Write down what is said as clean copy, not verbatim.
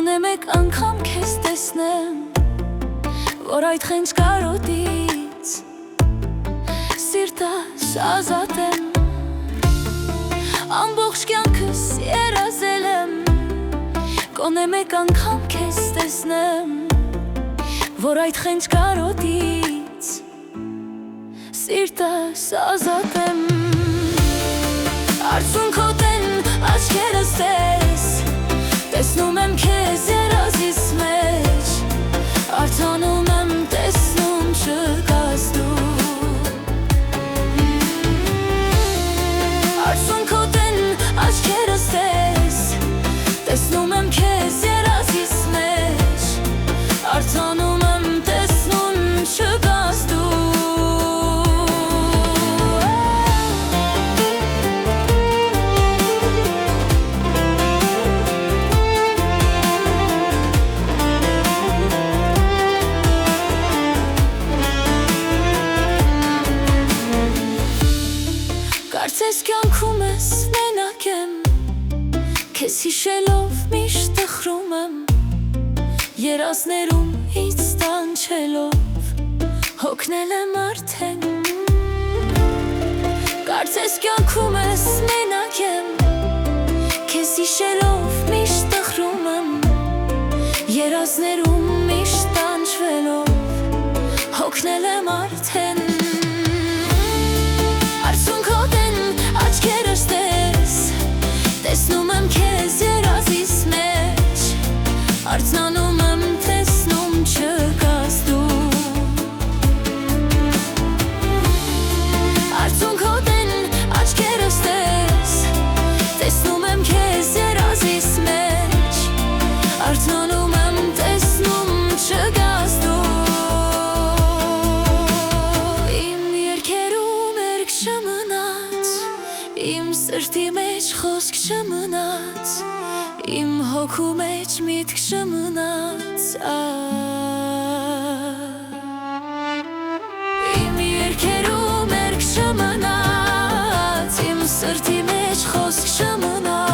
Գոնե մեկ անգամ քեզ տեսնեմ, որ այդ խենջ կարոտից սիրտս ազատեմ, ամբողջ կյանքս երազել եմ, գոնե մեկ անգամ քեզ տեսնեմ, որ այդ խենջ կարոտից սիրտս ազատեմ։ Արցունքոտ են աչքերս տես, տեսնում եմ քեզ երազիս մեջ, արձանում եմ տեսնում չկաս դու։ Արցունքոտ են աչքերս տես, տեսնում եմ քեզ երազիս մեջ, արձանում եմ տեսնում չկաս դու։ Կարծես կյանքում ես մենակ եմ, քեզ հիշելով միշտ տխրում եմ, երազներում ինձ տանջելով հոգնել եմ արդեն։ Կարծես կյանքում ես մենակ եմ, քեզ հիշելով միշտ տխրում եմ, երազներում միշտ տանջվելով հոգնել եմ արդեն։ Արցունքոտ են աչքերս տես, տեսնում եմ քեզ երազիս մեջ, արձանում եմ տեսնում չկաս դու։ Արցունքոտ են աչքերս տես, տեսնում եմ քեզ երազիս մեջ, արձանում եմ տեսնում չկաս դու։ Իմ սրտի մեջ խոսք չմնաց, իմ հոգու մեջ միտք չմնաց, իմ երգերում երգ չմնաց, իմ սրտի մեջ խոսք չմնաց։